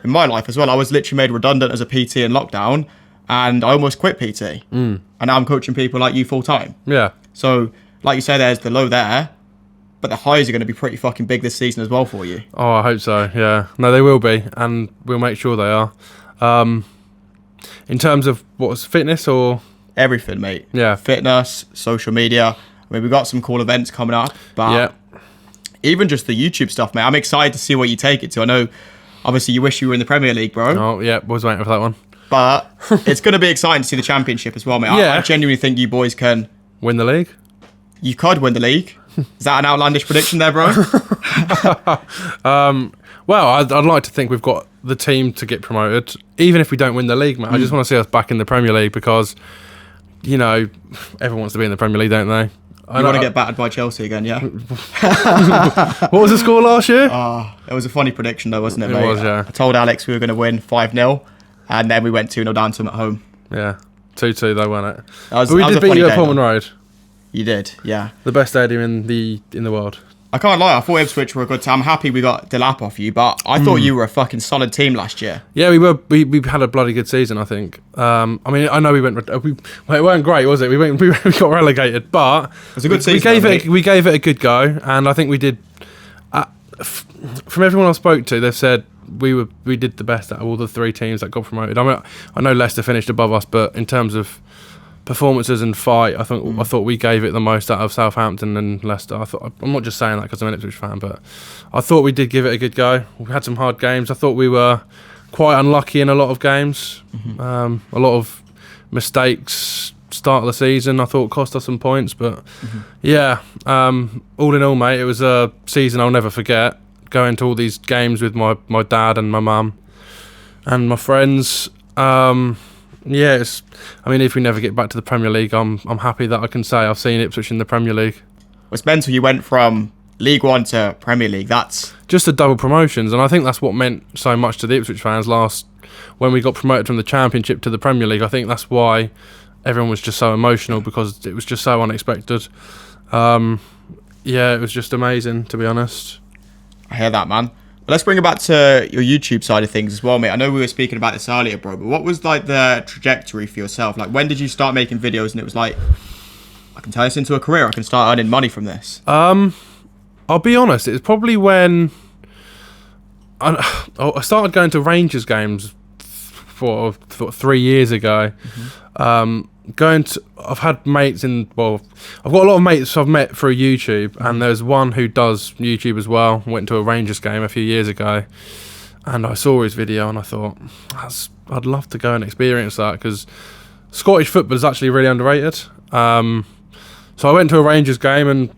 in my life as well. I was literally made redundant as a PT in lockdown, and I almost quit PT. And now I'm coaching people like you full time. Yeah. So, like you say, there's the low there, but the highs are going to be pretty fucking big this season as well for you. Oh, I hope so. Yeah. No, they will be, and we'll make sure they are. In terms of what's fitness or Everything, mate. Yeah. Fitness, social media. I mean, we've got some cool events coming up, but even just the YouTube stuff, mate. I'm excited to see what you take it to. I know, obviously, you wish you were in the Premier League, bro. Oh, yeah. Was waiting for that one. But it's going to be exciting to see the Championship as well, mate. Yeah. I genuinely think you boys can... Win the league? You could win the league. Is that an outlandish prediction there, bro? Well, I'd like to think we've got the team to get promoted, even if we don't win the league, mate. I just want to see us back in the Premier League because, you know, everyone wants to be in the Premier League, don't they? You want to get battered by Chelsea again, yeah? What was the score last year? It was a funny prediction, though, wasn't it, mate? It was, yeah. I told Alex we were going to win 5-0, and then we went 2-0 down to them at home. Yeah, 2-2 though, wasn't it? But we did beat you at Pullman Road. You did, yeah. The best stadium in the world. I can't lie, I thought Ipswich were a good team. I'm happy we got Delap off you, but I thought you were a fucking solid team last year. Yeah, we were. We had a bloody good season, I think. I mean, I know we went. Well, it weren't great, was it? We got relegated, but it was a good season. We gave it a good go, and I think we did. From everyone I spoke to, they've said we did the best out of all the three teams that got promoted. I mean, I know Leicester finished above us, but in terms of performances and fight, I thought we gave it the most out of Southampton and Leicester. I'm not just saying that because I'm an Ipswich fan, but I thought we did give it a good go. We had some hard games. I thought we were quite unlucky in a lot of games. A lot of mistakes start of the season I thought cost us some points, but yeah, all in all, mate, it was a season I'll never forget. Going to all these games with my dad and my mum and my friends. Yeah, I mean, if we never get back to the Premier League, I'm happy that I can say I've seen Ipswich in the Premier League. It's mental you went from League One to Premier League. That's just the double promotions, and I think that's what meant so much to the Ipswich fans when we got promoted from the Championship to the Premier League. I think that's why everyone was just so emotional, because it was just so unexpected. Yeah, it was just amazing, to be honest. I hear that, man. But let's bring it back to your YouTube side of things as well, mate. I know we were speaking about this earlier, bro, but what was like the trajectory for yourself? Like, when did you start making videos and it was like, I can turn this into a career, I can start earning money from this? I'll be honest, it was probably when I started going to Rangers games for 3 years ago. I've had mates I've got a lot of mates I've met through YouTube, and there's one who does YouTube as well. Went to a Rangers game a few years ago, and I saw his video and I thought, I'd love to go and experience that, because Scottish football is actually really underrated. So I went to a Rangers game, and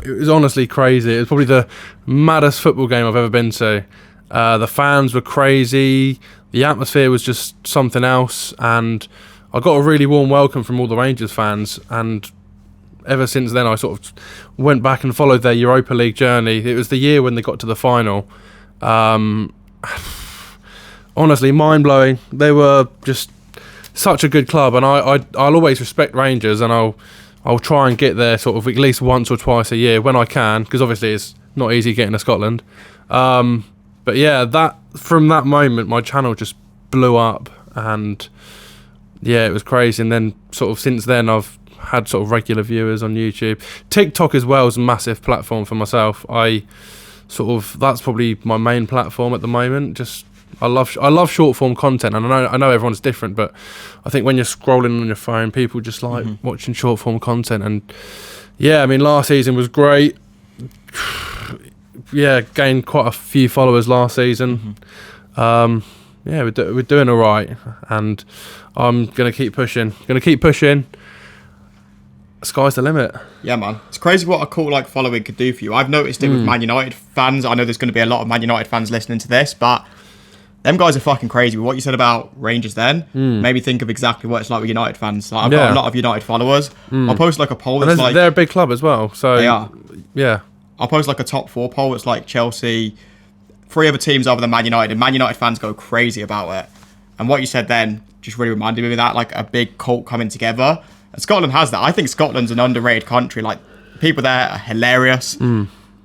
it was honestly crazy. It was probably the maddest football game I've ever been to. The fans were crazy, the atmosphere was just something else, and I got a really warm welcome from all the Rangers fans, and ever since then I sort of went back and followed their Europa League journey. It was the year when they got to the final. Honestly, mind-blowing. They were just such a good club, and I'll always respect Rangers, and I'll try and get there sort of at least once or twice a year when I can, because obviously it's not easy getting to Scotland. But yeah, from that moment my channel just blew up, and yeah, it was crazy. And then sort of since then I've had sort of regular viewers on YouTube. TikTok as well is a massive platform for myself. That's probably my main platform at the moment. Just I love short form content, and I know everyone's different, but I think when you're scrolling on your phone, people just like watching short form content. And yeah, I mean, last season was great. Yeah, gained quite a few followers last season. Yeah, we're doing all right, and I'm gonna keep pushing. Sky's the limit. Yeah, man. It's crazy what a cult like following could do for you. I've noticed it with Man United fans. I know there's going to be a lot of Man United fans listening to this, but them guys are fucking crazy. With what you said about Rangers then, made me think of exactly what it's like with United fans. Like, I've got a lot of United followers. I'll post like a poll that's like... They're a big club as well, so... They are. Yeah. I'll post like a top 4 poll. It's like Chelsea, 3 other teams other than Man United, and Man United fans go crazy about it. And what you said then just really reminded me of that, like a big cult coming together. And Scotland has that. I think Scotland's an underrated country. Like, people there are hilarious.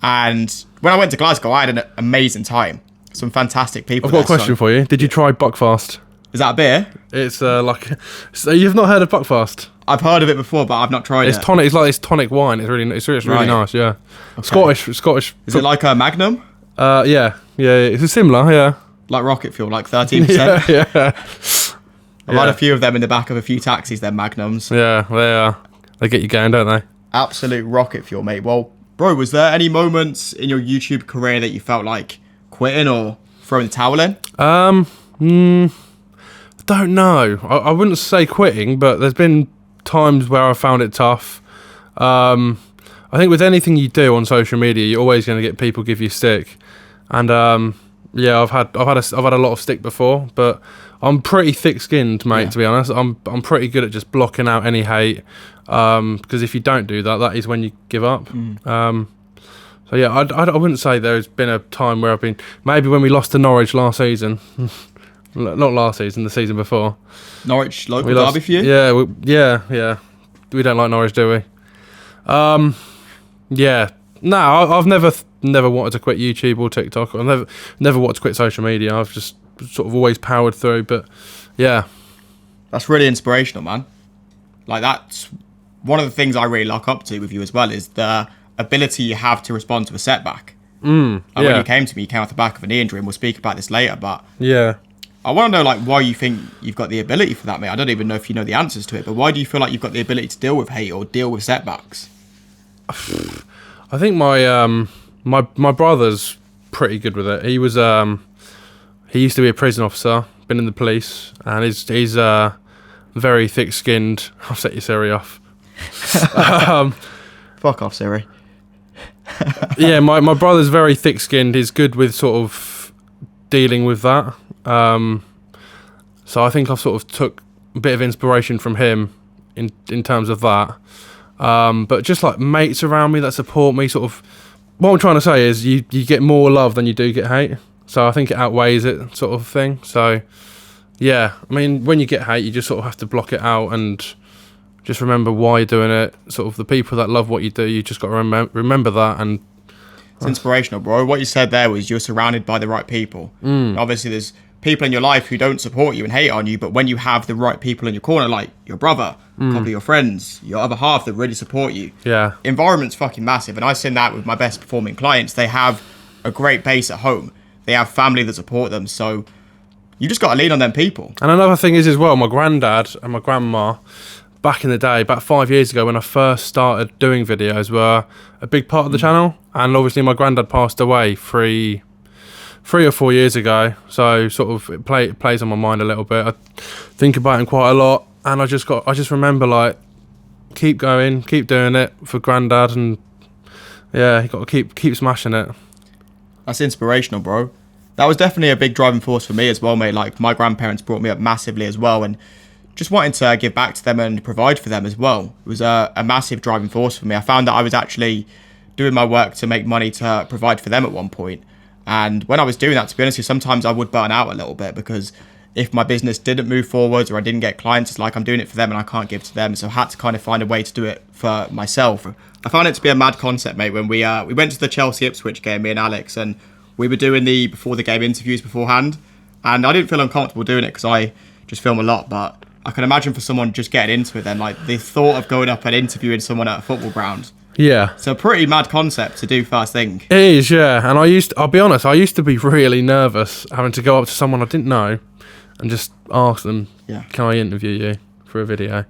And when I went to Glasgow, I had an amazing time. Some fantastic people. I've got a question for you. Did you try Buckfast? Is that a beer? It's so you've not heard of Buckfast? I've heard of it before, but I've not tried it. Tonic. It's like this tonic wine. It's really nice. Yeah, okay. Scottish. Is it like a Magnum? Yeah. It's similar. Yeah, like rocket fuel, like 13%. yeah. I've had a few of them in the back of a few taxis. They're Magnums. Yeah, they are. They get you going, don't they? Absolute rocket fuel, mate. Well, bro, was there any moments in your YouTube career that you felt like quitting or throwing the towel in? Don't know. I wouldn't say quitting, but there's been times where I found it tough. I think with anything you do on social media, you're always going to get people give you stick, and I've had a lot of stick before, but I'm pretty thick-skinned, mate. Yeah. To be honest, I'm pretty good at just blocking out any hate, because if you don't do that, that is when you give up. So yeah, I wouldn't say there's been a time where I've been, maybe when we lost to Norwich last season. Not last season, the season before. Norwich local derby for you? Yeah. We don't like Norwich, do we? Yeah. No, I've never wanted to quit YouTube or TikTok. I've never wanted to quit social media. I've just sort of always powered through. But yeah, that's really inspirational, man. Like, that's one of the things I really look up to with you as well, is the ability you have to respond to a setback. When you came to me, you came off the back of a knee injury, and we'll speak about this later. But yeah. I want to know, like, why you think you've got the ability for that, mate. I don't even know if you know the answers to it, but why do you feel like you've got the ability to deal with hate or deal with setbacks? I think my brother's pretty good with it. He was he used to be a prison officer, been in the police, and he's very thick-skinned. I'll set your Siri off. Fuck off, Siri. Yeah, my brother's very thick-skinned. He's good with sort of dealing with that. So I think I've sort of took a bit of inspiration from him in terms of that. But just like mates around me that support me, sort of, what I'm trying to say is you get more love than you do get hate. So I think it outweighs it, sort of thing. So yeah, I mean, when you get hate, you just sort of have to block it out and just remember why you're doing it. Sort of the people that love what you do, you just got to remember that. And it's inspirational, bro. What you said there was you're surrounded by the right people. Obviously, there's people in your life who don't support you and hate on you, but when you have the right people in your corner, like your brother, a couple of your friends, your other half that really support you, environment's fucking massive. And I've seen that with my best performing clients. They have a great base at home. They have family that support them, so you just got to lean on them people. And another thing is as well, my granddad and my grandma, back in the day, about 5 years ago, when I first started doing videos, were a big part of the channel. And obviously my granddad passed away three or 4 years ago, so sort of it plays on my mind a little bit. I think about him quite a lot, and I just remember, like, keep going, keep doing it for granddad, and yeah, you got to keep smashing it. That's inspirational, bro. That was definitely a big driving force for me as well, mate. Like, my grandparents brought me up massively as well, and just wanting to give back to them and provide for them as well. It was a massive driving force for me. I found that I was actually doing my work to make money to provide for them at one point. And when I was doing that, to be honest with you, sometimes I would burn out a little bit, because if my business didn't move forwards or I didn't get clients, it's like I'm doing it for them and I can't give to them. So I had to kind of find a way to do it for myself. I found it to be a mad concept, mate, when we went to the Chelsea Ipswich game, me and Alex, and we were doing the before the game interviews beforehand. And I didn't feel uncomfortable doing it because I just film a lot, but I can imagine for someone just getting into it then, like the thought of going up and interviewing someone at a football ground. Yeah. It's a pretty mad concept to do first thing. It is, yeah. And I'll be honest, I used to be really nervous having to go up to someone I didn't know and just ask them, can I interview you for a video?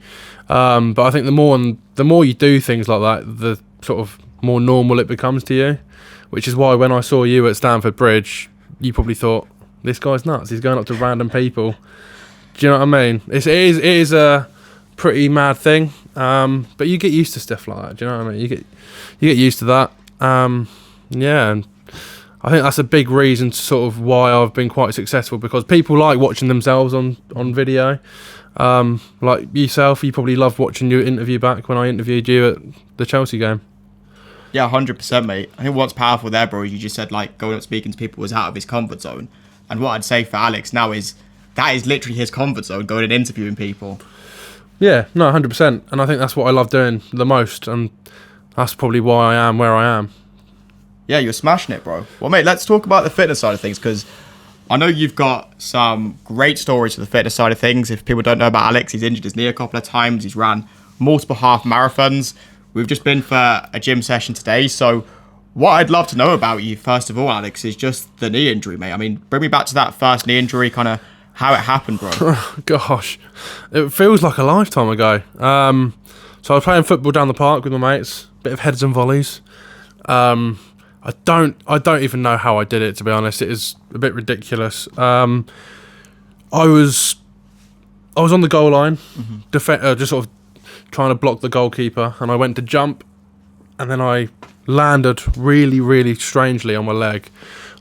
But I think the more you do things like that, the sort of more normal it becomes to you, which is why when I saw you at Stamford Bridge, you probably thought, this guy's nuts. He's going up to random people. Do you know what I mean? It is a pretty mad thing, but you get used to stuff like that. Do you know what I mean? You get used to that. Yeah, and I think that's a big reason to sort of why I've been quite successful, because people like watching themselves on video. Like yourself, you probably loved watching your interview back when I interviewed you at the Chelsea game. Yeah, 100%, mate. I think what's powerful there, bro, is you just said, like, going up speaking to people was out of his comfort zone. And what I'd say for Alex now is that is literally his comfort zone, going and interviewing people. Yeah, no, 100%. And I think that's what I love doing the most. And that's probably why I am where I am. Yeah, you're smashing it, bro. Well, mate, let's talk about the fitness side of things, because I know you've got some great stories for the fitness side of things. If people don't know about Alex, he's injured his knee a couple of times. He's ran multiple half marathons. We've just been for a gym session today. So what I'd love to know about you, first of all, Alex, is just the knee injury, mate. I mean, bring me back to that first knee injury, kind of how it happened, bro. Gosh, it feels like a lifetime ago. So I was playing football down the park with my mates, bit of heads and volleys. I don't even know how I did it, to be honest. It is a bit ridiculous. I was on the goal line, just sort of trying to block the goalkeeper, and I went to jump, and then I landed really, really strangely on my leg.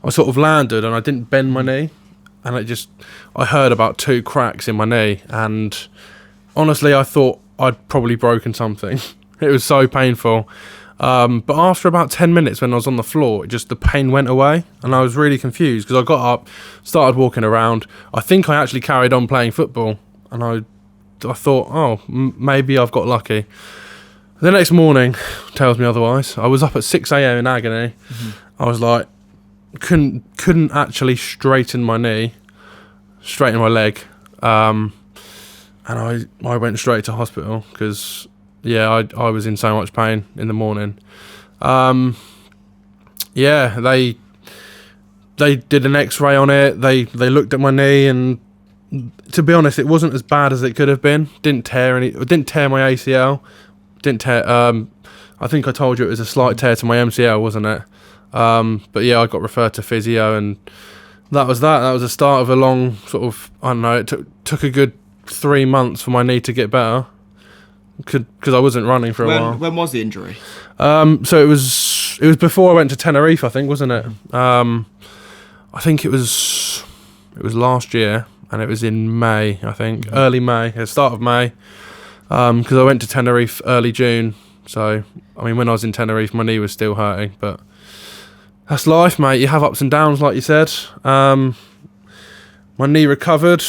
I sort of landed, and I didn't bend my knee, and I heard about 2 cracks in my knee, and honestly, I thought I'd probably broken something. It was so painful. But after about 10 minutes when I was on the floor, the pain went away, and I was really confused because I got up, started walking around. I think I actually carried on playing football, and I thought, maybe I've got lucky. The next morning tells me otherwise. I was up at 6 a.m. in agony. I was like, couldn't actually straighten my leg, and I went straight to hospital because I was in so much pain in the morning. They did an X-ray on it. They looked at my knee, and to be honest, it wasn't as bad as it could have been. Didn't tear my ACL. Didn't tear. I think I told you it was a slight tear to my MCL, wasn't it? But yeah, I got referred to physio, and that was that. That was the start of a long sort of, I don't know. It took a good 3 months for my knee to get better. Because I wasn't running for a while. When was the injury? So it was before I went to Tenerife, I think, wasn't it? I think it was last year, and it was in May, I think, early May, the start of May. Because I went to Tenerife early June. So I mean, when I was in Tenerife, my knee was still hurting, but that's life, mate. You have ups and downs, like you said. My knee recovered,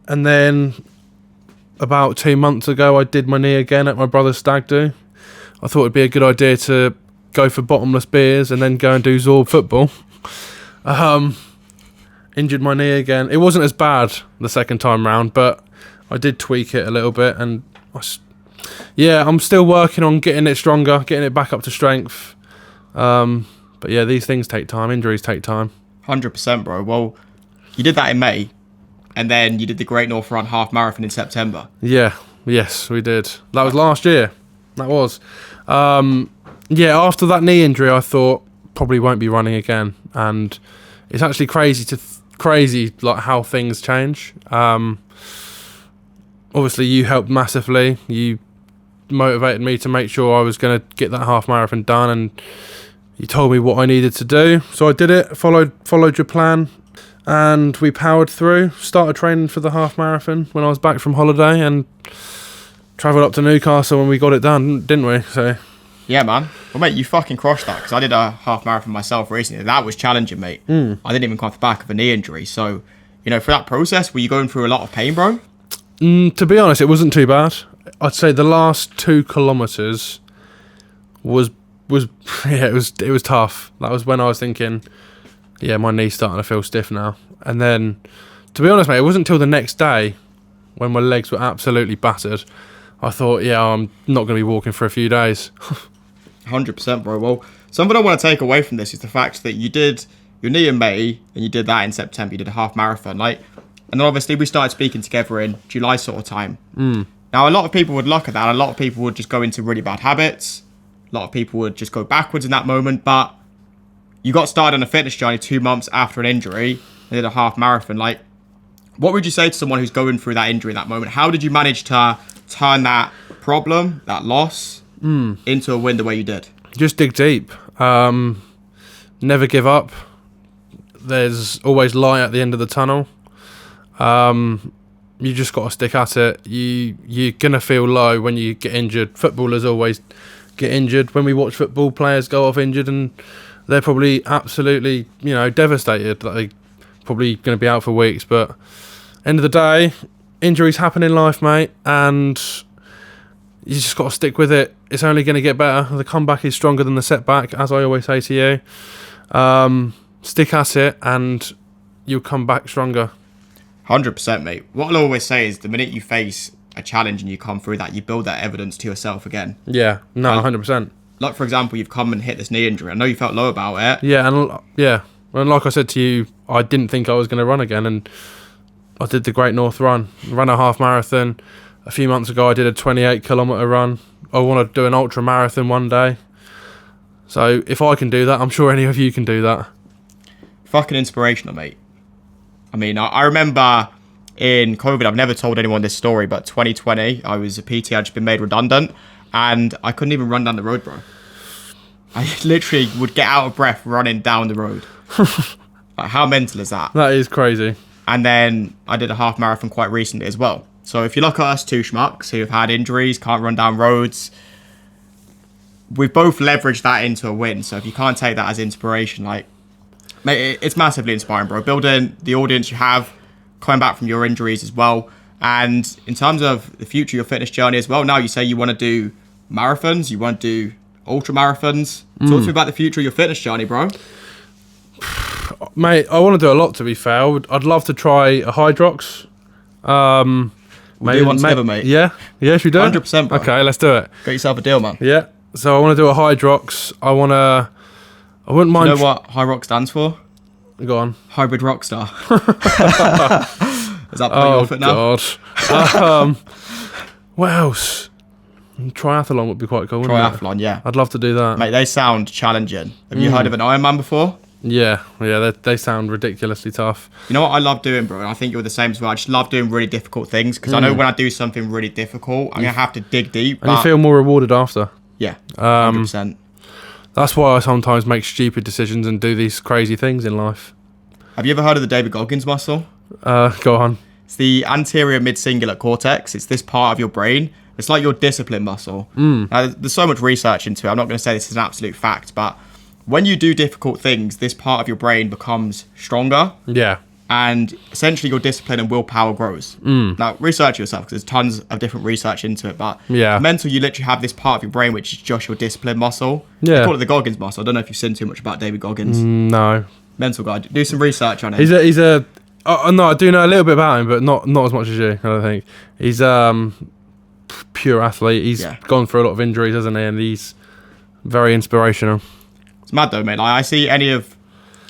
and then about 2 months ago, I did my knee again at my brother's stag do. I thought it'd be a good idea to go for bottomless beers and then go and do Zorb football. Injured my knee again. It wasn't as bad the second time round, but I did tweak it a little bit, and I'm still working on getting it stronger, getting it back up to strength. But yeah, these things take time. Injuries take time. 100%, bro. Well, you did that in May. And then you did the Great North Run half marathon in September. Yes, we did. That was last year. That was. After that knee injury, I thought probably won't be running again. And it's actually crazy like how things change. Obviously, you helped massively. You motivated me to make sure I was going to get that half marathon done, and you told me what I needed to do. So I did it. Followed your plan. And we powered through, started training for the half marathon when I was back from holiday, and travelled up to Newcastle when we got it done, didn't we? So yeah, man. Well, mate, you fucking crushed that, because I did a half marathon myself recently. That was challenging, mate. I didn't even come off the back of a knee injury. So, for that process, were you going through a lot of pain, bro? To be honest, it wasn't too bad. I'd say the last 2 kilometres was it was tough. That was when I was thinking, yeah, my knee's starting to feel stiff now. And then, to be honest, mate, it wasn't until the next day, when my legs were absolutely battered, I thought, yeah, I'm not going to be walking for a few days. 100%, bro. Well, something I want to take away from this is the fact that you did your knee in May, and you did that in September. You did a half marathon, and then obviously we started speaking together in July sort of time. Now, a lot of people would look at that. A lot of people would just go into really bad habits. A lot of people would just go backwards in that moment, but you got started on a fitness journey 2 months after an injury and did a half marathon. What would you say to someone who's going through that injury in that moment? How did you manage to turn that problem, that loss, into a win the way you did? Just dig deep. Never give up. There's always light at the end of the tunnel. You just got to stick at it. You're going to feel low when you get injured. Footballers always get injured. When we watch football players go off injured, and they're probably absolutely, devastated that they're probably going to be out for weeks. But end of the day, injuries happen in life, mate, and you just got to stick with it. it's only going to get better. The comeback is stronger than the setback, as I always say to you. Stick at it and you'll come back stronger. 100%, mate. What I'll always say is the minute you face a challenge and you come through that, you build that evidence to yourself again. Yeah, no, 100%. Like, for example, you've come and hit this knee injury. I know you felt low about it. Yeah, and like I said to you, I didn't think I was going to run again, and I did the Great North Run. Ran a half marathon. A few months ago, I did a 28-kilometre run. I want to do an ultra marathon one day. So if I can do that, I'm sure any of you can do that. Fucking inspirational, mate. I mean, I remember in COVID, I've never told anyone this story, but 2020, I was a PT, I'd just been made redundant, and I couldn't even run down the road, bro. I literally would get out of breath running down the road. Like, how mental is that? That is crazy. And then I did a half marathon quite recently as well. So if you look at us two schmucks who have had injuries, can't run down roads, we've both leveraged that into a win. So if you can't take that as inspiration, like, mate, it's massively inspiring, bro. Building the audience you have, coming back from your injuries as well. And in terms of the future, your fitness journey as well, now you say you want to do marathons, you want to do ultra marathons. Talk to me about the future of your fitness journey, bro. Mate, I want to do a lot, to be fair. I'd love to try a Hydrox. We'll do one together, mate. Yeah? Yeah, should we do it? 100%, bro. Okay, let's do it. Get yourself a deal, man. Yeah. So I want to do a Hydrox. I wouldn't mind... You know what High Rock stands for? Go on. Hybrid Rockstar. Is that putting you off it now? God. What else? Triathlon would be quite cool, wouldn't it? Triathlon, yeah. I'd love to do that. Mate, they sound challenging. Have you heard of an Ironman before? Yeah, they sound ridiculously tough. You know what I love doing, bro? And I think you're the same as well. I just love doing really difficult things because I know when I do something really difficult, I'm going to have to dig deep. And you feel more rewarded after. Yeah, 100%. That's why I sometimes make stupid decisions and do these crazy things in life. Have you ever heard of the David Goggins muscle? Go on. It's the anterior mid-cingulate cortex. It's this part of your brain. It's like your discipline muscle. Now, there's so much research into it. I'm not going to say this is an absolute fact, but when you do difficult things, this part of your brain becomes stronger. Yeah. And essentially your discipline and willpower grows. Now, research yourself because there's tons of different research into it. But mental, you literally have this part of your brain which is just your discipline muscle. Yeah. They call it the Goggins muscle. I don't know if you've seen too much about David Goggins. No. Mental guy. Do some research on him. No, I do know a little bit about him, but not as much as you, I don't think. He's pure athlete. He's gone through a lot of injuries, hasn't he? And he's very inspirational. It's mad though, mate. Like, I see any of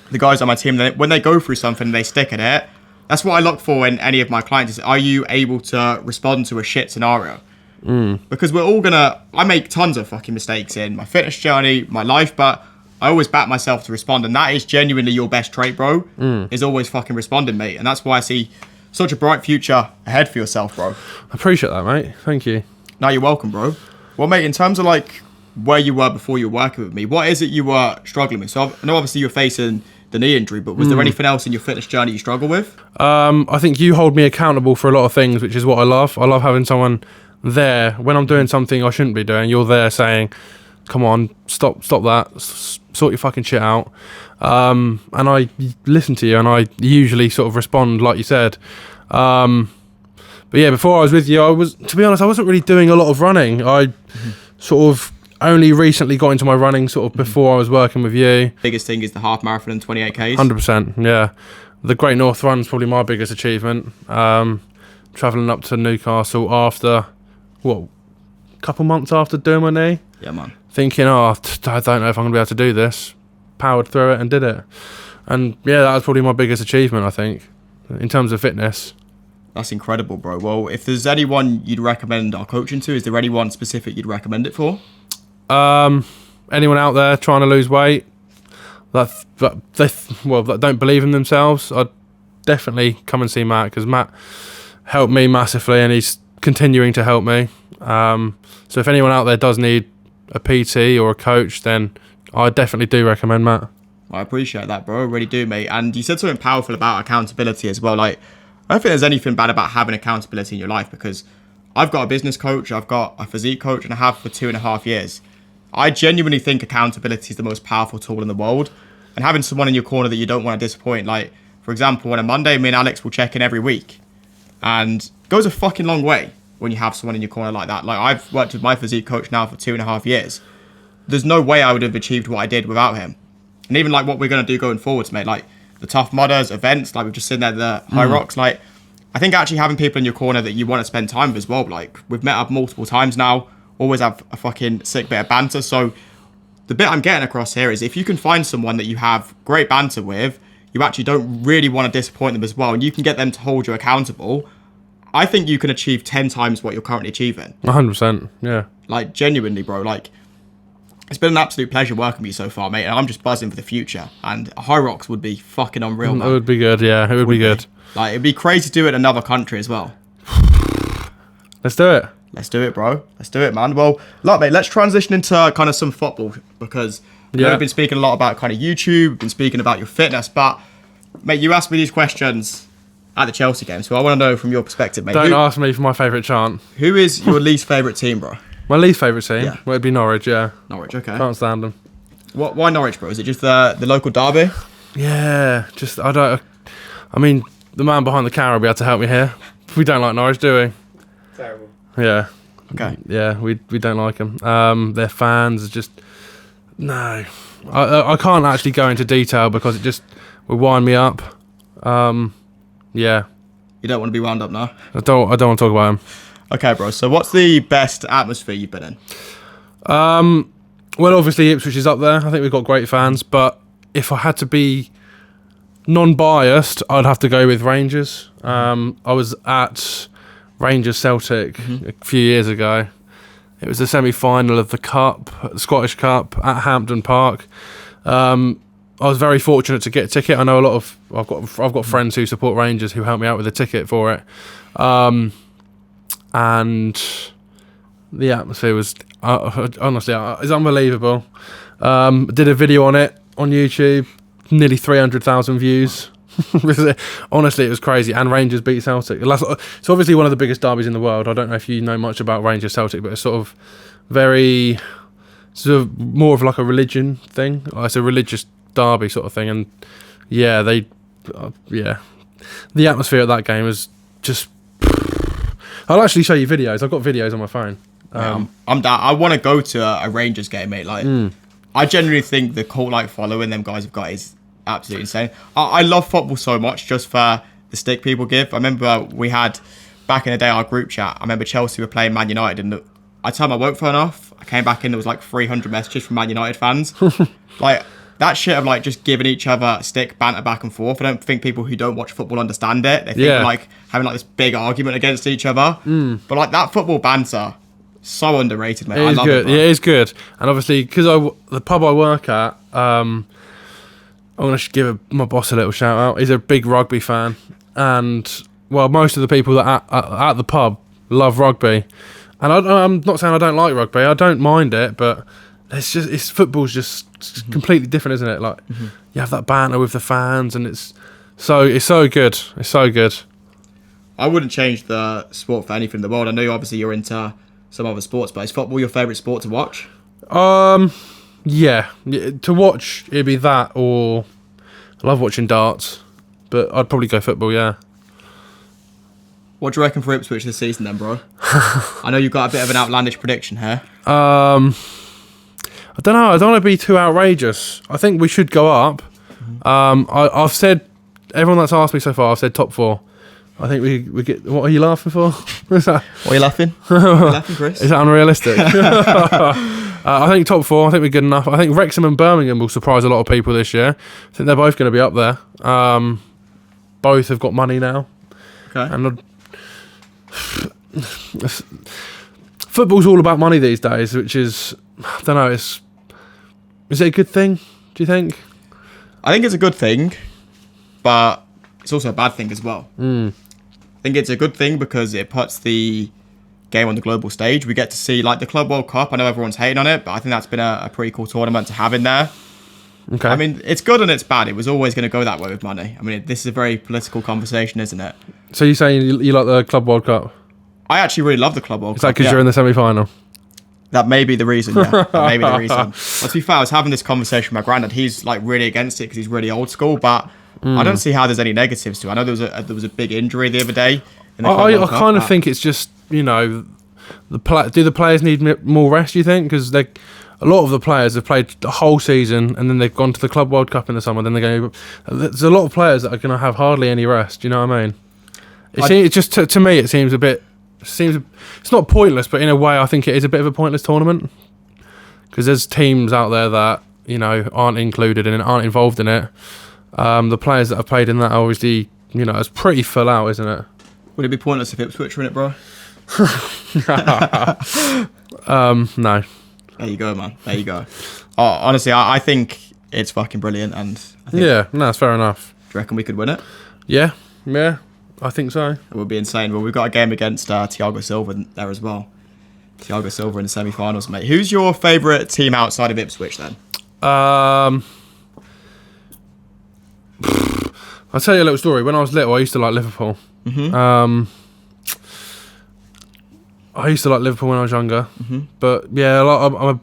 the guys on my team, when they go through something, they stick at it. That's what I look for in any of my clients is, are you able to respond to a shit scenario? Because I make tons of fucking mistakes in my fitness journey, my life, but I always back myself to respond. And that is genuinely your best trait, bro, is always fucking responding, mate. And that's why I see such a bright future ahead for yourself, bro. I appreciate that, mate. Thank you. No, you're welcome, bro. Well, mate, in terms of like where you were before you were working with me, what is it you were struggling with? So I know obviously you're facing the knee injury, but was there anything else in your fitness journey you struggle with? I think you hold me accountable for a lot of things, which is what I love. I love having someone there when I'm doing something I shouldn't be doing. You're there saying, come on, stop that, sort your fucking shit out. And I listen to you and I usually sort of respond like you said. But yeah, before I was with you, to be honest, I wasn't really doing a lot of running. I sort of only recently got into my running sort of before I was working with you. Biggest thing is the half marathon and 28Ks. 100%, yeah. The Great North Run is probably my biggest achievement. Travelling up to Newcastle after, a couple months after doing my knee. Yeah, man. Thinking, I don't know if I'm going to be able to do this. Powered through it and did it. And yeah, that was probably my biggest achievement, I think, in terms of fitness. That's incredible, bro. Well, if there's anyone you'd recommend our coaching to, is there anyone specific you'd recommend it for? Anyone out there trying to lose weight that don't believe in themselves, I'd definitely come and see Matt, because Matt helped me massively and he's continuing to help me. So if anyone out there does need a PT or a coach, then I definitely do recommend Matt. I appreciate that, bro. I really do, mate. And you said something powerful about accountability as well. Like, I don't think there's anything bad about having accountability in your life, because I've got a business coach, I've got a physique coach, and I have for 2.5 years. I genuinely think accountability is the most powerful tool in the world. And having someone in your corner that you don't want to disappoint, like, for example, on a Monday, me and Alex will check in every week. And it goes a fucking long way. when you have someone in your corner like that. Like, I've worked with my physique coach now for 2.5 years. There's no way I would have achieved what I did without him. And even like what we're going to do going forwards, mate, like the Tough Mudders, events, like we've just seen there, the High Rocks, like I think actually having people in your corner that you want to spend time with as well, like we've met up multiple times now, always have a fucking sick bit of banter. So the bit I'm getting across here is if you can find someone that you have great banter with, you actually don't really want to disappoint them as well, and you can get them to hold you accountable, I think you can achieve 10 times what you're currently achieving. 100%, yeah. Like, genuinely, bro, like, it's been an absolute pleasure working with you so far, mate, and I'm just buzzing for the future, and High Rocks would be fucking unreal, man. It would be good, yeah, it would be good. Like, it'd be crazy to do it in another country as well. Let's do it. Let's do it, bro. Let's do it, man. Well, look, mate, let's transition into kind of some football, because we've been speaking a lot about kind of YouTube, we've been speaking about your fitness, but, mate, you asked me these questions at the Chelsea game, so I want to know from your perspective, mate. Don't ask me for my favourite chant. Who is your least favourite team, bro? My least favourite team? Yeah. Well, it'd be Norwich, yeah. Norwich, okay. Can't stand them. Why Norwich, bro? Is it just the local derby? Yeah, just, I mean, the man behind the camera will be able to help me here. We don't like Norwich, do we? Terrible. Yeah. Okay. Yeah, we don't like them. Their fans are just... No. I can't actually go into detail because it just will wind me up. Yeah. You don't want to be wound up now? I don't want to talk about them. Okay, bro. So what's the best atmosphere you've been in? Well, obviously Ipswich is up there. I think we've got great fans. But if I had to be non-biased, I'd have to go with Rangers. I was at Rangers Celtic a few years ago. It was the semi-final of the Cup, the Scottish Cup, at Hampden Park. I was very fortunate to get a ticket. I know a lot of I've got friends who support Rangers who helped me out with a ticket for it, and the atmosphere was honestly it's unbelievable. Did a video on it on YouTube, nearly 300,000 views. Honestly, it was crazy. And Rangers beat Celtic. It's obviously one of the biggest derbies in the world. I don't know if you know much about Rangers Celtic, but it's sort of more of like a religion thing. It's a religious derby sort of thing, and yeah, the atmosphere at that game was just... I'll actually show you videos. I've got videos on my phone. I'm down. I want to go to a Rangers game, mate. Like, I genuinely think the cult-like following them guys have got is absolutely insane. I love football so much just for the stick people give. I remember we had, back in the day, our group chat. I remember Chelsea were playing Man United, and I turned my work phone off. I came back in, there was like 300 messages from Man United fans. Like, that shit of like just giving each other stick banter back and forth. I don't think people who don't watch football understand it. They think like having like this big argument against each other. But like that football banter, so underrated, mate. I love it. Yeah, it is good. And obviously, because the pub I work at, I'm going to give my boss a little shout out. He's a big rugby fan, and well, most of the people that at the pub love rugby. And I'm not saying I don't like rugby. I don't mind it, but football's just completely different, isn't it? Like you have that banter with the fans, and it's so good. It's so good. I wouldn't change the sport for anything in the world. I know obviously you're into some other sports, but is football your favourite sport to watch? Yeah, to watch it'd be that, or I love watching darts, but I'd probably go football. Yeah. What do you reckon for Ipswich this season then, bro? I know you've got a bit of an outlandish prediction here. I don't know. I don't want to be too outrageous. I think we should go up. I've said, everyone that's asked me so far, I've said top 4. I think we get... What are you laughing for? What are you laughing? Are you laughing, Chris? Is that unrealistic? I think top 4. I think we're good enough. I think Wrexham and Birmingham will surprise a lot of people this year. I think they're both going to be up there. Both have got money now. Okay. And football's all about money these days, which is... I don't know, is it a good thing, do you think? I think it's a good thing, but it's also a bad thing as well. I think it's a good thing because it puts the game on the global stage. We get to see, like, the Club World Cup. I know everyone's hating on it, but I think that's been a pretty cool tournament to have in there. Okay. I mean, it's good and it's bad. It was always going to go that way with money. I mean, this is a very political conversation, isn't it? So you're saying you like the Club World Cup? I actually really love the Club World Cup. Is that because you're in the semi-final? That may be the reason, yeah. That may be the reason. But to be fair, I was having this conversation with my granddad. He's like really against it because he's really old school. But I don't see how there's any negatives to it. I know there was a big injury the other day. I kind of think it's just, do the players need more rest, do you think? Because a lot of the players have played the whole season and then they've gone to the Club World Cup in the summer. Then there's a lot of players that are going to have hardly any rest. Do you know what I mean? It just to me, it seems it's not pointless, but in a way, I think it is a bit of a pointless tournament because there's teams out there that aren't included in it, aren't involved in it. The players that have played in that are obviously, it's pretty full out, isn't it? Would it be pointless if Ipswich were in it, bro? No. There you go, man. There you go. Oh, honestly, I think it's fucking brilliant, and I think, that's fair enough. Do you reckon we could win it? Yeah, I think so. It would be insane. Well, we've got a game against Thiago Silva there as well. Thiago Silva in the semi-finals, mate. Who's your favourite team outside of Ipswich then? I'll tell you a little story. When I was little, I used to like Liverpool. Mm-hmm. I used to like Liverpool when I was younger. Mm-hmm. But yeah, I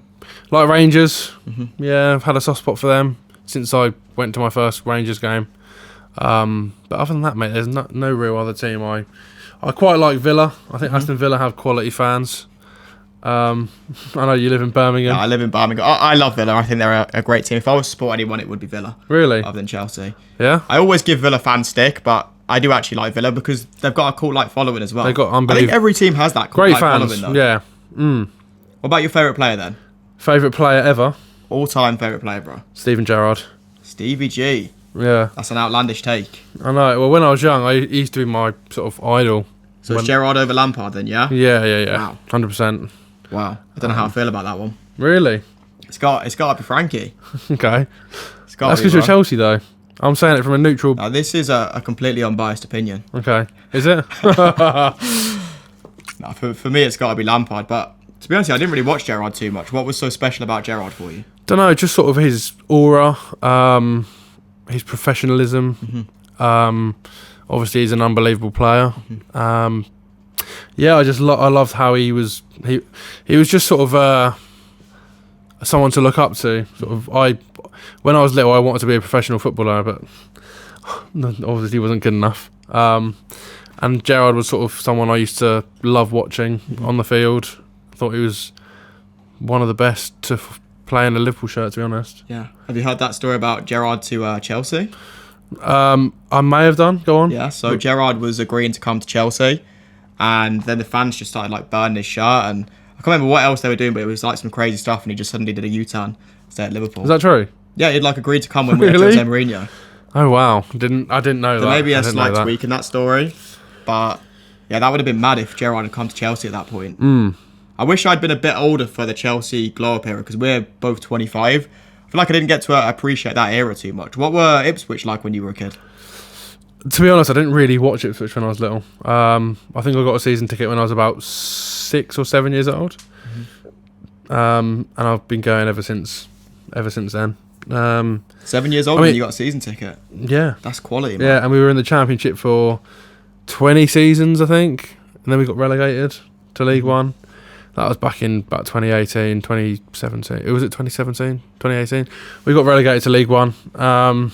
like Rangers. Mm-hmm. Yeah, I've had a soft spot for them since I went to my first Rangers game. But other than that, mate, there's no real other team. I quite like Villa. I think Aston Villa have quality fans. I know you live in Birmingham. Yeah, I live in Birmingham. I love Villa. I think they're a great team. If I was to support anyone, it would be Villa. Really? Other than Chelsea. Yeah? I always give Villa fans stick, but I do actually like Villa because they've got a cult-like following as well. They've got I think every team has that great cult-like fans. following, though. Yeah. What about your favourite player then? Favourite player ever? All-time favourite player, bro. Steven Gerrard. Stevie G. Yeah. That's an outlandish take. I know. Well, when I was young, he used to be my sort of idol. So it's Gerrard over Lampard then, yeah? Yeah. Wow. 100%. Wow. I don't know how I feel about that one. Really? It's got to be Frankie. Okay. It's got That's because you're Chelsea, though. I'm saying it from a neutral... Now, this is a completely unbiased opinion. Okay. Is it? No, for me, it's got to be Lampard. But to be honest, I didn't really watch Gerrard too much. What was so special about Gerrard for you? Don't know, just sort of his aura, his professionalism. Mm-hmm. Obviously, he's an unbelievable player. Mm-hmm. Yeah, I loved how he was just sort of someone to look up to. Sort of, when I was little, I wanted to be a professional footballer, but obviously wasn't good enough. And Gerrard was sort of someone I used to love watching on the field. I thought he was one of the best to play in a Liverpool shirt, to be honest. Yeah. Have you heard that story about Gerrard to Chelsea? I may have done. Go on. Yeah. So Gerrard was agreeing to come to Chelsea, and then the fans just started like burning his shirt, and I can't remember what else they were doing, but it was like some crazy stuff, and he just suddenly did a U-turn, stay at Liverpool. Is that true? Yeah, he'd like agreed to come when we had Jose Mourinho. Oh wow, I didn't know that. Maybe a slight tweak in that story, but yeah, that would have been mad if Gerrard had come to Chelsea at that point. I wish I'd been a bit older for the Chelsea glow-up era because we're both 25. I feel like I didn't get to appreciate that era too much. What were Ipswich like when you were a kid? To be honest, I didn't really watch Ipswich when I was little. I think I got a season ticket when I was about 6 or 7 years old, and I've been going ever since then. 7 years old when you got a season ticket? Yeah. That's quality, man. Yeah, and we were in the Championship for 20 seasons, I think, and then we got relegated to League One. That was back in about 2018, 2017. Was it 2017? 2018? We got relegated to League One. And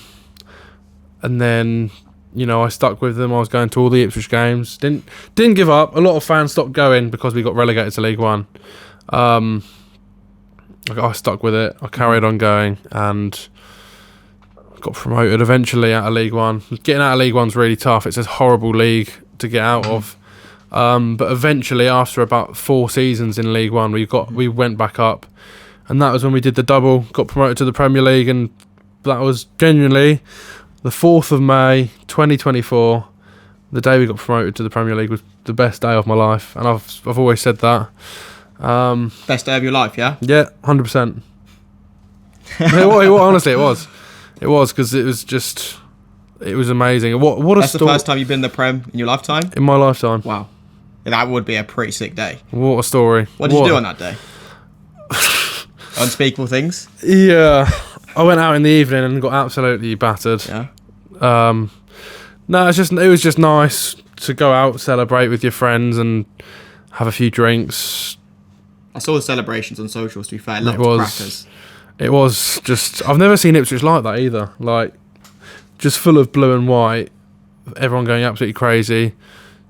then, I stuck with them. I was going to all the Ipswich games. Didn't give up. A lot of fans stopped going because we got relegated to League One. I stuck with it. I carried on going and got promoted eventually out of League One. Getting out of League One's really tough. It's a horrible league to get out of. But eventually, after about 4 seasons in League One, we went back up, and that was when we did the double, got promoted to the Premier League, and that was genuinely the 4th of May 2024. The day we got promoted to the Premier League was the best day of my life, and I've always said that. Best day of your life, yeah? Yeah, 100%. Honestly, it was. It was because it was amazing. What a That's the first time you've been in the Prem in your lifetime? In my lifetime. Wow. That would be a pretty sick day. What a story. What did you do on that day? Unspeakable things? Yeah. I went out in the evening and got absolutely battered. Yeah. No, it was just nice to go out, celebrate with your friends and have a few drinks. I saw the celebrations on socials, to be fair. Crackers. It was just... I've never seen Ipswich like that either. Like... just full of blue and white. Everyone going absolutely crazy.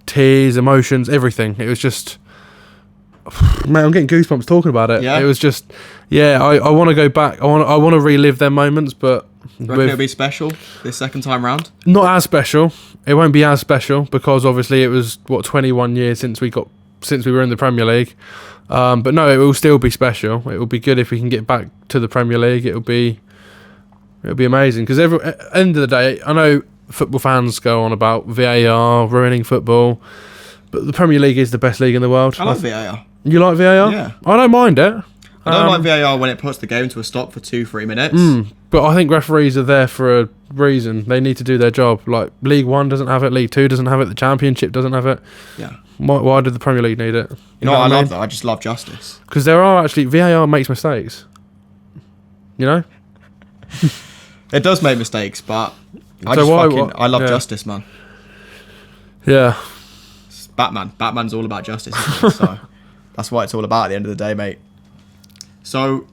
Tears, emotions, everything. It was just... Man, I'm getting goosebumps talking about it. Yeah. It was just... Yeah, I want to go back. I want to relive them moments, but... Do you reckon it'll be special this second time round? Not as special. It won't be as special because obviously it was, 21 years since we were in the Premier League. But no, it will still be special. It will be good if we can get back to the Premier League. It'll be amazing because at the end of the day, I know football fans go on about VAR ruining football, but the Premier League is the best league in the world. I like VAR. You like VAR? Yeah. I don't mind it. I don't like VAR when it puts the game to a stop for 2-3 minutes. But I think referees are there for a reason. They need to do their job. Like League 1 doesn't have it, League 2 doesn't have it, the Championship doesn't have it. Yeah. Why did the Premier League need it? You know what I love though? I just love justice. Because there are actually... VAR makes mistakes. You know? It does make mistakes, but I love justice, man. Yeah. It's Batman. Batman's all about justice, isn't it? So that's what it's all about at the end of the day, mate. So,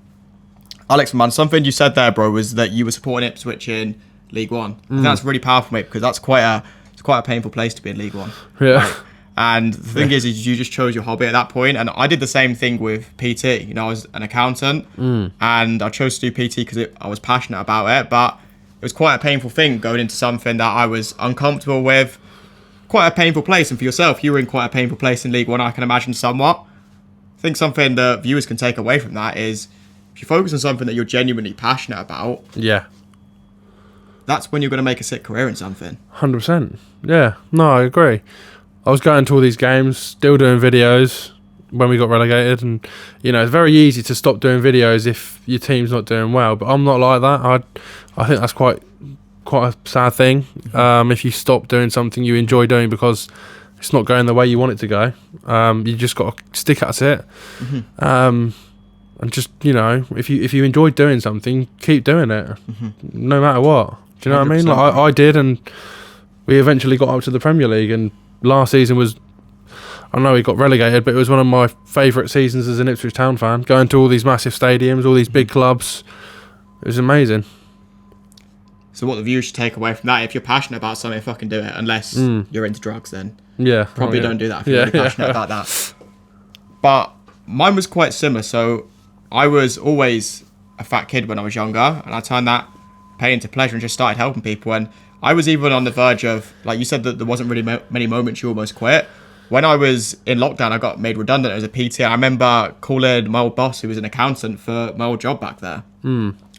Alex, man, something you said there, bro, was that you were supporting Ipswich in League One. I think that's really powerful, mate, because that's quite a painful place to be in League One. Yeah. Right? And the thing is you just chose your hobby at that point, and I did the same thing with PT. You know, I was an accountant, and I chose to do PT because I was passionate about it, but it was quite a painful thing going into something that I was uncomfortable with. Quite a painful place, and for yourself, you were in quite a painful place in League One, I can imagine somewhat. I think something that viewers can take away from that is if you focus on something that you're genuinely passionate about, yeah, that's when you're going to make a sick career in something. 100%. Yeah, no, I agree. I was going to all these games, still doing videos when we got relegated, and you know it's very easy to stop doing videos if your team's not doing well. But I'm not like that. I think that's quite a sad thing. If you stop doing something you enjoy doing because it's not going the way you want it to go, you just got to stick at it. And just, you know, if you enjoy doing something, keep doing it, no matter what. Do you know what I mean? Like I did, and we eventually got up to the Premier League, and last season was, I know we got relegated, but it was one of my favourite seasons as an Ipswich Town fan, going to all these massive stadiums, all these big clubs. It was amazing. So what the viewers should take away from that, if you're passionate about something, fucking do it, unless you're into drugs, then probably don't do that if you're really passionate about that. But mine was quite similar. So I was always a fat kid when I was younger, and I turned that pain into pleasure and just started helping people. And I was even on the verge of, like you said, that there wasn't really many moments you almost quit. When I was in lockdown, I got made redundant as a PT. I remember calling my old boss, who was an accountant, for my old job back there.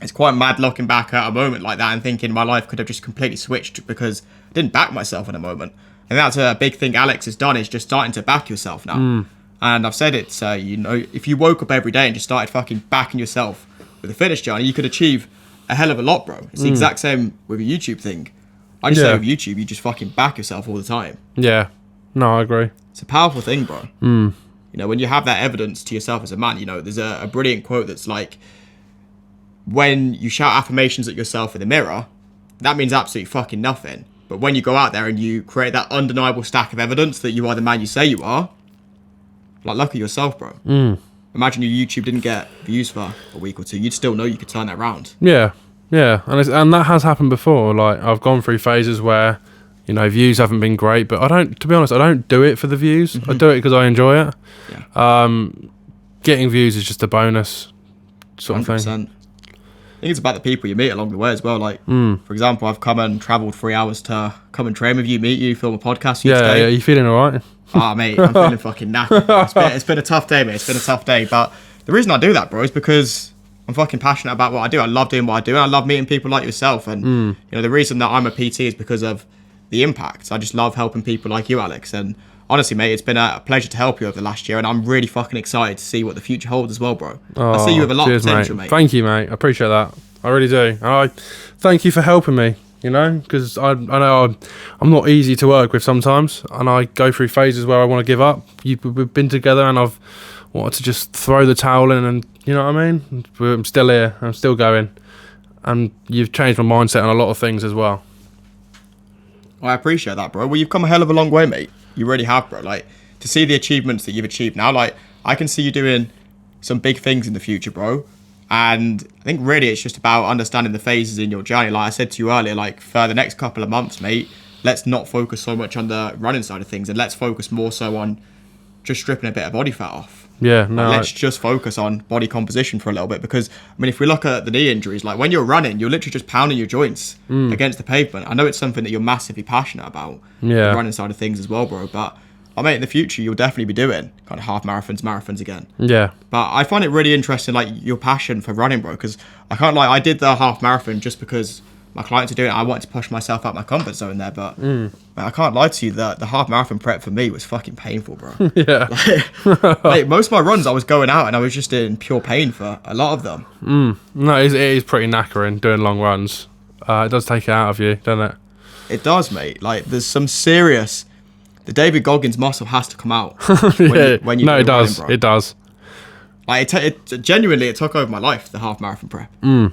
It's quite mad looking back at a moment like that and thinking my life could have just completely switched because I didn't back myself in a moment. And that's a big thing Alex has done, is just starting to back yourself now. And I've said it, you know, if you woke up every day and just started fucking backing yourself with a fitness journey, you could achieve a hell of a lot, bro. It's the exact same with a YouTube thing. I just say with YouTube, you just fucking back yourself all the time. Yeah. No, I agree. It's a powerful thing, bro. You know, when you have that evidence to yourself as a man, you know, there's a brilliant quote that's like, when you shout affirmations at yourself in the mirror, that means absolutely fucking nothing. But when you go out there and you create that undeniable stack of evidence that you are the man you say you are, like, look at yourself, bro. Imagine your YouTube didn't get views for a week or two. You'd still know you could turn that around. Yeah. And that has happened before. Like, I've gone through phases where, you know, views haven't been great, but to be honest, I don't do it for the views. I do it because I enjoy it. Yeah. Getting views is just a bonus sort 100%. Of thing. I think it's about the people you meet along the way as well. Like, for example, I've come and travelled 3 hours to come and train with you, meet you, film a podcast. Yeah, you feeling all right? Ah, mate, I'm feeling fucking knackered. It's been a tough day, mate. It's been a tough day. But the reason I do that, bro, is because I'm fucking passionate about what I do. I love doing what I do, and I love meeting people like yourself. And, you know, the reason that I'm a PT is because of the impact. I just love helping people like you, Alex. And honestly, mate, it's been a pleasure to help you over the last year, and I'm really fucking excited to see what the future holds as well, bro. I see you with a lot of potential, mate. Thank you, mate. I appreciate that. I really do. And I thank you for helping me, you know, because I know I'm not easy to work with sometimes, and I go through phases where I want to give up. We've been together, and I've wanted to just throw the towel in, and you know what I mean? I'm still here. I'm still going. And you've changed my mindset on a lot of things as well. I appreciate that, bro. Well, you've come a hell of a long way, mate. You really have, bro. Like, to see the achievements that you've achieved now, like, I can see you doing some big things in the future, bro. And I think really it's just about understanding the phases in your journey. Like I said to you earlier, like for the next couple of months, mate, let's not focus so much on the running side of things, and let's focus more so on just stripping a bit of body fat off. Yeah, no. Like, let's just focus on body composition for a little bit, because I mean, if we look at the knee injuries, like when you're running, you're literally just pounding your joints against the pavement. I know it's something that you're massively passionate about, the running side of things as well, bro. But I mean, in the future, you'll definitely be doing kind of half marathons again. Yeah. But I find it really interesting, like your passion for running, bro. Because I can't lie, I did the half marathon just because my clients are doing it. I wanted to push myself out my comfort zone there, but man, I can't lie to you that the half marathon prep for me was fucking painful, bro. Yeah. Like, mate, most of my runs, I was going out and I was just in pure pain for a lot of them. No, it is pretty knackering doing long runs. It does take it out of you, doesn't it? It does, mate. Like there's some serious. The David Goggins muscle has to come out when you. No, it does. Running, bro. It does. Like it genuinely, it took over my life. The half marathon prep. And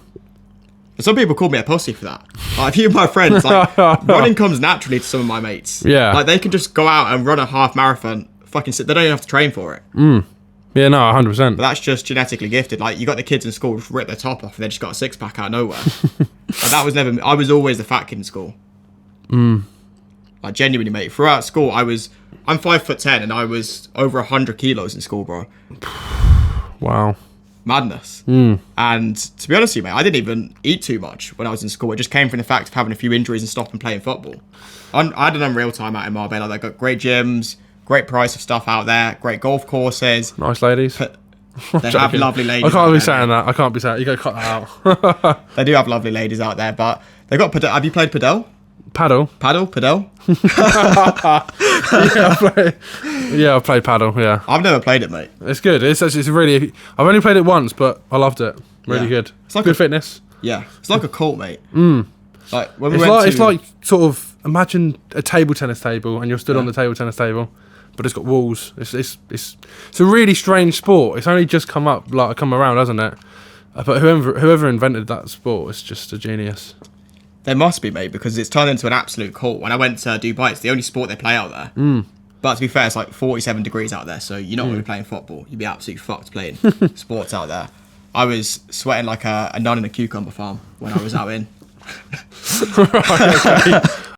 some people call me a pussy for that. Like a few of my friends, like running comes naturally to some of my mates. Yeah. Like they can just go out and run a half marathon. Fucking sit. They don't even have to train for it. Yeah, no, 100%. But that's just genetically gifted. Like you got the kids in school just rip their top off and they just got a six pack out of nowhere. Like, that was never. I was always the fat kid in school. Like genuinely, mate. Throughout school, I'm 5'10" and I was over 100 kilos in school, bro. Wow. Madness. And to be honest with you, mate, I didn't even eat too much when I was in school. It just came from the fact of having a few injuries and stopping playing football. I had an unreal time out in Marbella. They got great gyms, great price of stuff out there, great golf courses. Nice ladies. They have lovely ladies. I can't be saying that. I can't be saying. You got to cut that out. They do have lovely ladies out there, but they got padel. Have you played padel? Paddle. Padel? I've played paddle. Yeah, I've never played it, mate. it's good. It's really. I've only played it once, but I loved it. Really good. It's like good fitness. Yeah, it's like a cult, mate. Like when It's like sort of imagine a table tennis table, and you're stood on the table tennis table, but it's got walls. It's a really strange sport. It's only just come around, hasn't it? But whoever invented that sport is just a genius. There must be, mate, because it's turned into an absolute cult. When I went to Dubai, it's the only sport they play out there. But to be fair, it's like 47 degrees out there, so you're not going to be playing football. You'd be absolutely fucked playing sports out there. I was sweating like a nun in a cucumber farm when I was out in. Right, okay.